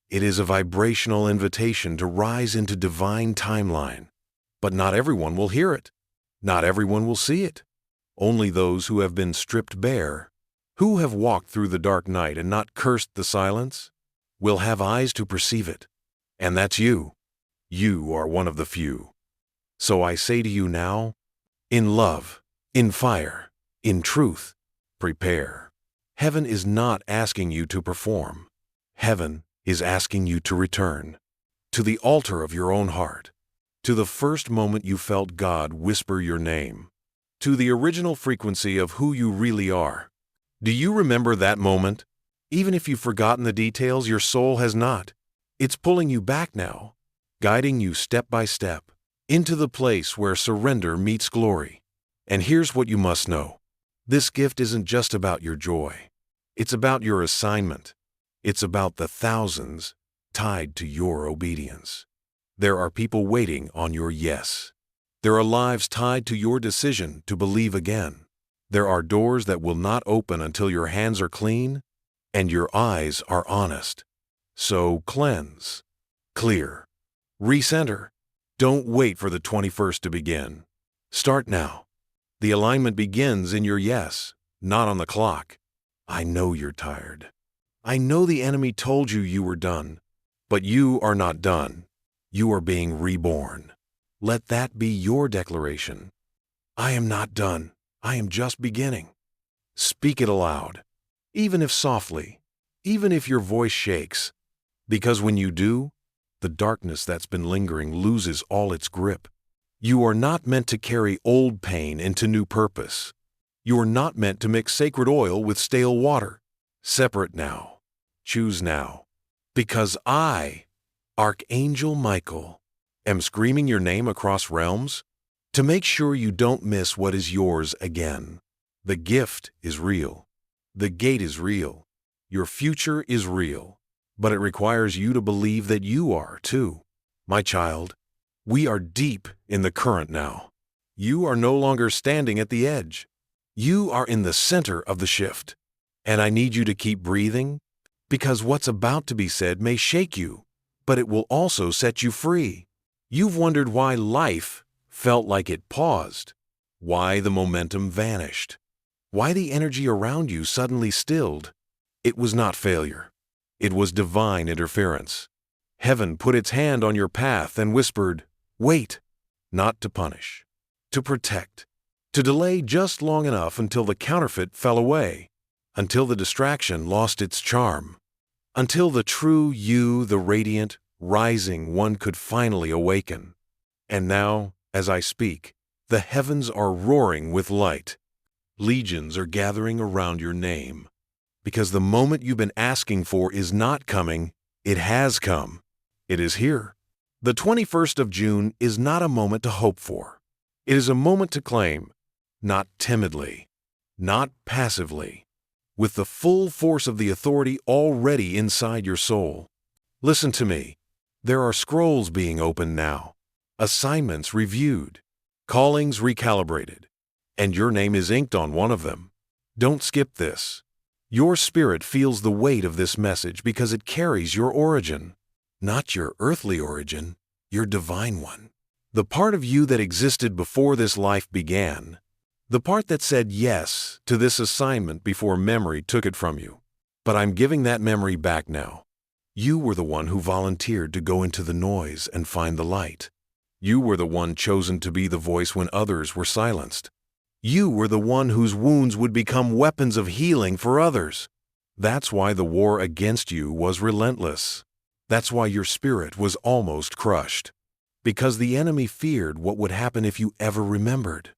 It is a vibrational invitation to rise into divine timeline. But not everyone will hear it. Not everyone will see it. Only those who have been stripped bare, who have walked through the dark night and not cursed the silence, will have eyes to perceive it. And that's you. You are one of the few. So I say to you now, in love, in fire, in truth, prepare. Heaven is not asking you to perform. Heaven is asking you to return to the altar of your own heart, to the first moment you felt God whisper your name, to the original frequency of who you really are. Do you remember that moment? Even if you've forgotten the details, your soul has not. It's pulling you back now, guiding you step by step into the place where surrender meets glory. And here's what you must know. This gift isn't just about your joy. It's about your assignment. It's about the thousands tied to your obedience. There are people waiting on your yes. There are lives tied to your decision to believe again. There are doors that will not open until your hands are clean and your eyes are honest. So cleanse, clear, recenter. Don't wait for the 21st to begin. Start now. The alignment begins in your yes, not on the clock. I know you're tired. I know the enemy told you you were done, but you are not done. You are being reborn. Let that be your declaration. I am not done. I am just beginning. Speak it aloud, even if softly, even if your voice shakes, because when you do, the darkness that's been lingering loses all its grip. You are not meant to carry old pain into new purpose. You are not meant to mix sacred oil with stale water. Separate now. Choose now. Because I, Archangel Michael, am screaming your name across realms to make sure you don't miss what is yours again. The gift is real. The gate is real. Your future is real. But it requires you to believe that you are, too. My child, we are deep in the current now. You are no longer standing at the edge. You are in the center of the shift. And I need you to keep breathing, because what's about to be said may shake you, but it will also set you free. You've wondered why life felt like it paused, why the momentum vanished, why the energy around you suddenly stilled. It was not failure. It was divine interference. Heaven put its hand on your path and whispered, wait, not to punish, to protect, to delay just long enough until the counterfeit fell away, until the distraction lost its charm, until the true you, the radiant, rising one could finally awaken. And now, as I speak, the heavens are roaring with light. Legions are gathering around your name. Because the moment you've been asking for is not coming, it has come. It is here. The 21st of June is not a moment to hope for. It is a moment to claim, not timidly, not passively, with the full force of the authority already inside your soul. Listen to me. There are scrolls being opened now, assignments reviewed, callings recalibrated, and your name is inked on one of them. Don't skip this. Your spirit feels the weight of this message because it carries your origin, not your earthly origin, your divine one. The part of you that existed before this life began, the part that said yes to this assignment before memory took it from you. But I'm giving that memory back now. You were the one who volunteered to go into the noise and find the light. You were the one chosen to be the voice when others were silenced. You were the one whose wounds would become weapons of healing for others. That's why the war against you was relentless. That's why your spirit was almost crushed. Because the enemy feared what would happen if you ever remembered.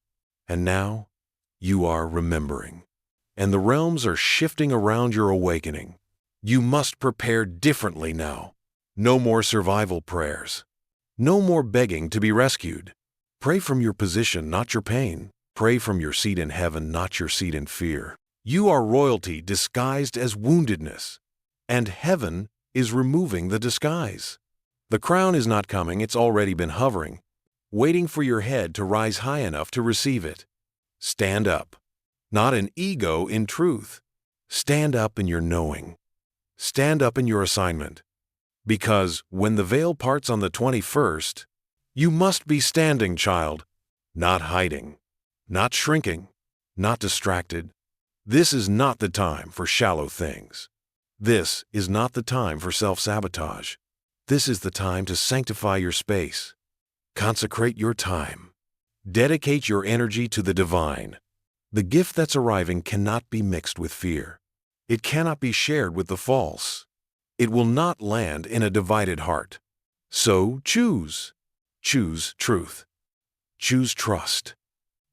And now, you are remembering. And the realms are shifting around your awakening. You must prepare differently now. No more survival prayers. No more begging to be rescued. Pray from your position, not your pain. Pray from your seat in heaven, not your seat in fear. You are royalty disguised as woundedness. And heaven is removing the disguise. The crown is not coming, it's already been hovering, waiting for your head to rise high enough to receive it. Stand up. Not in ego, in truth. Stand up in your knowing. Stand up in your assignment. Because when the veil parts on the 21st, you must be standing, child, not hiding, not shrinking, not distracted. This is not the time for shallow things. This is not the time for self-sabotage. This is the time to sanctify your space. Consecrate your time. Dedicate your energy to the divine. The gift that's arriving cannot be mixed with fear. It cannot be shared with the false. It will not land in a divided heart. So choose. Choose truth. Choose trust.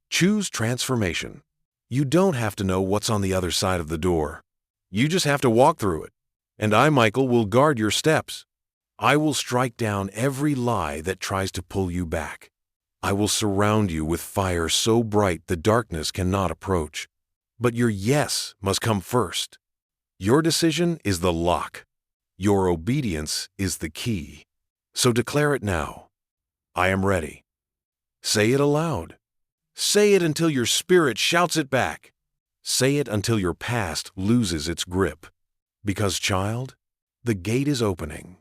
Choose transformation. You don't have to know what's on the other side of the door. You just have to walk through it. And I, Michael, will guard your steps. I will strike down every lie that tries to pull you back. I will surround you with fire so bright the darkness cannot approach. But your yes must come first. Your decision is the lock. Your obedience is the key. So declare it now. I am ready. Say it aloud. Say it until your spirit shouts it back. Say it until your past loses its grip. Because, child, the gate is opening,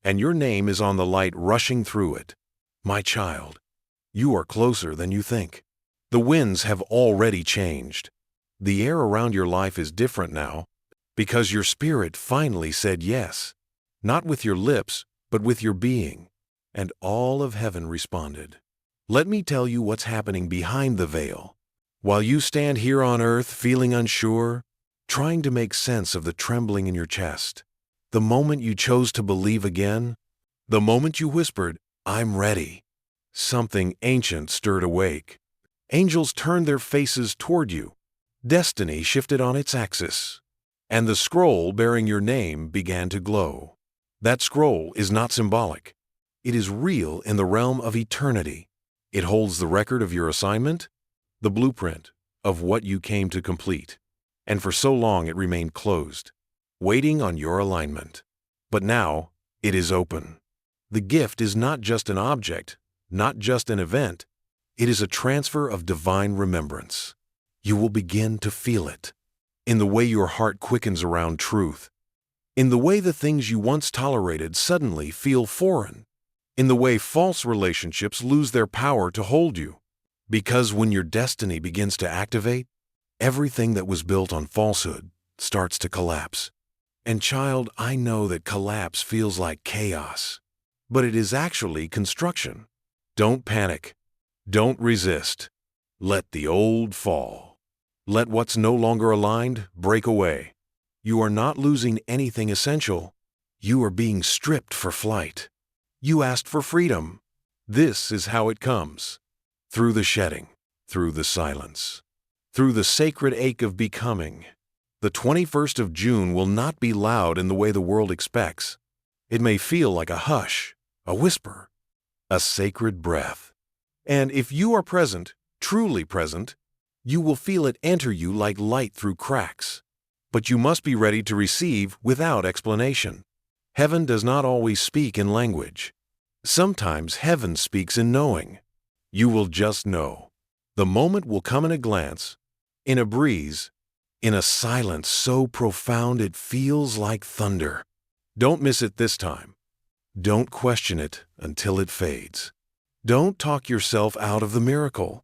and your name is on the light rushing through it. My child, you are closer than you think. The winds have already changed. The air around your life is different now, because your spirit finally said yes, not with your lips, but with your being, and all of heaven responded. Let me tell you what's happening behind the veil. While you stand here on earth feeling unsure, trying to make sense of the trembling in your chest, the moment you chose to believe again, the moment you whispered, I'm ready, something ancient stirred awake. Angels turned their faces toward you. Destiny shifted on its axis, and the scroll bearing your name began to glow. That scroll is not symbolic. It is real in the realm of eternity. It holds the record of your assignment, the blueprint of what you came to complete. And for so long it remained closed, waiting on your alignment. But now it is open. The gift is not just an object, not just an event. It is a transfer of divine remembrance. You will begin to feel it in the way your heart quickens around truth, in the way the things you once tolerated suddenly feel foreign, in the way false relationships lose their power to hold you. Because when your destiny begins to activate, everything that was built on falsehood starts to collapse. And child, I know that collapse feels like chaos, but it is actually construction. Don't panic. Don't resist. Let the old fall. Let what's no longer aligned break away. You are not losing anything essential. You are being stripped for flight. You asked for freedom. This is how it comes. Through the shedding, through the silence, through the sacred ache of becoming. The 21st of June will not be loud in the way the world expects. It may feel like a hush, a whisper, a sacred breath. And if you are present, truly present, you will feel it enter you like light through cracks. but you must be ready to receive without explanation. Heaven does not always speak in language. Sometimes heaven speaks in knowing. You will just know. The moment will come in a glance, in a breeze, in a silence so profound it feels like thunder. Don't miss it this time. Don't question it until it fades. Don't talk yourself out of the miracle.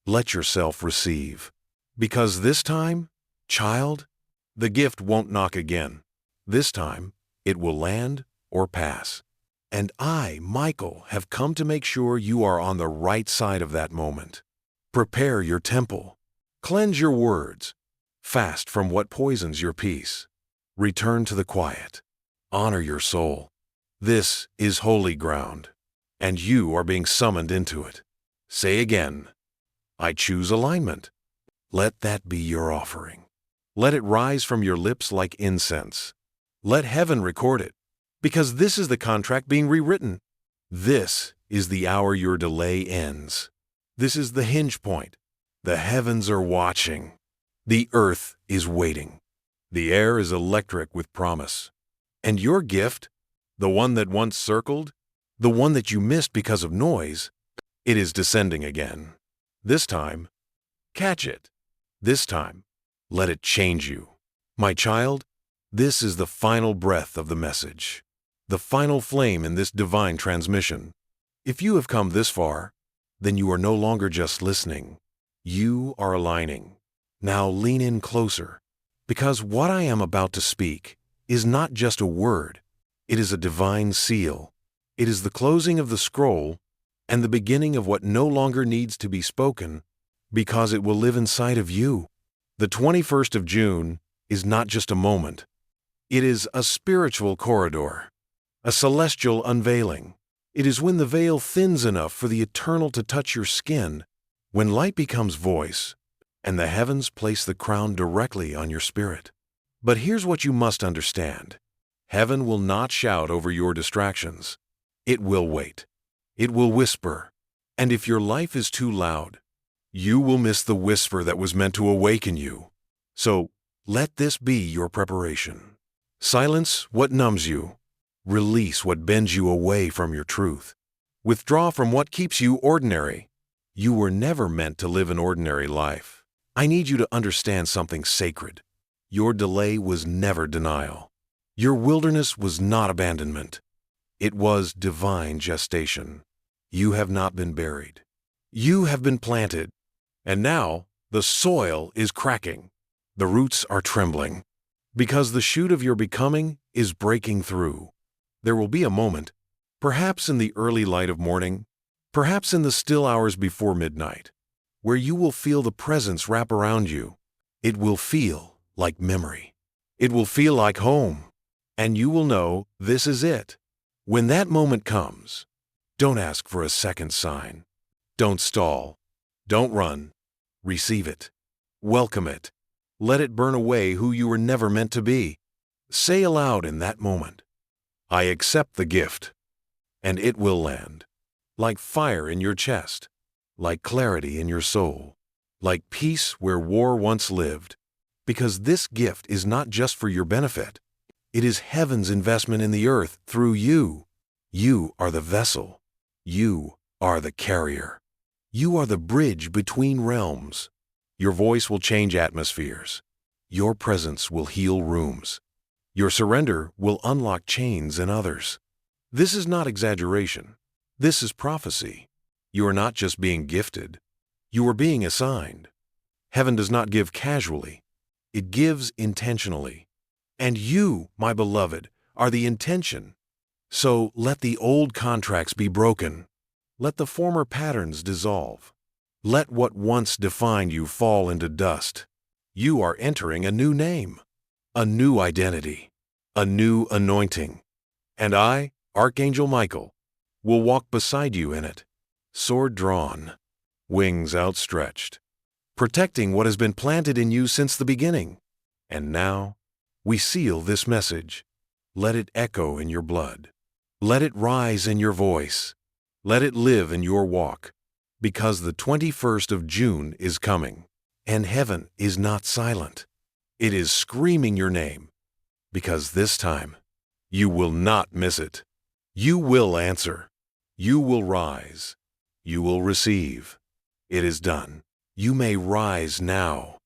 Let yourself receive. Because this time, child, the gift won't knock again. This time, it will land or pass. And I, Michael, have come to make sure you are on the right side of that moment. Prepare your temple. Cleanse your words. Fast from what poisons your peace. Return to the quiet. Honor your soul. This is holy ground, and you are being summoned into it. Say again, I choose alignment. Let that be your offering. Let it rise from your lips like incense. Let heaven record it, because this is the contract being rewritten. This is the hour your delay ends. This is the hinge point. The heavens are watching. The earth is waiting. The air is electric with promise. And your gift, the one that once circled, the one that you missed because of noise, it is descending again. This time, catch it. This time, let it change you. My child, this is the final breath of the message, the final flame in this divine transmission. If you have come this far, then you are no longer just listening. You are aligning. Now lean in closer, because what I am about to speak is not just a word. It is a divine seal. It is the closing of the scroll and the beginning of what no longer needs to be spoken, because it will live inside of you. The 21st of June is not just a moment. It is a spiritual corridor, a celestial unveiling. It is when the veil thins enough for the eternal to touch your skin, when light becomes voice, and the heavens place the crown directly on your spirit. But here's what you must understand. Heaven will not shout over your distractions. It will wait. It will whisper. And if your life is too loud, you will miss the whisper that was meant to awaken you. So let this be your preparation. Silence what numbs you. Release what bends you away from your truth. Withdraw from what keeps you ordinary. You were never meant to live an ordinary life. I need you to understand something sacred. Your delay was never denial. Your wilderness was not abandonment. It was divine gestation. You have not been buried. You have been planted. And now the soil is cracking. The roots are trembling. Because the shoot of your becoming is breaking through. There will be a moment, perhaps in the early light of morning, perhaps in the still hours before midnight, where you will feel the presence wrap around you. It will feel like memory. It will feel like home. And you will know this is it. When that moment comes, don't ask for a second sign. Don't stall. Don't run. Receive it. Welcome it. Let it burn away who you were never meant to be. Say aloud in that moment, I accept the gift, and it will land. Like fire in your chest, like clarity in your soul, like peace where war once lived. Because this gift is not just for your benefit. It is heaven's investment in the earth through you. You are the vessel. You are the carrier. You are the bridge between realms. Your voice will change atmospheres. Your presence will heal rooms. Your surrender will unlock chains in others. This is not exaggeration. This is prophecy. You are not just being gifted. You are being assigned. Heaven does not give casually. It gives intentionally. And you, my beloved, are the intention. So let the old contracts be broken. Let the former patterns dissolve. Let what once defined you fall into dust. You are entering a new name, a new identity, a new anointing. And I, Archangel Michael, will walk beside you in it, sword drawn, wings outstretched, protecting what has been planted in you since the beginning. And now, we seal this message. Let it echo in your blood. Let it rise in your voice. Let it live in your walk. Because the 21st of June is coming, and heaven is not silent. It is screaming your name, because this time, you will not miss it. You will answer. You will rise. You will receive. It is done. You may rise now.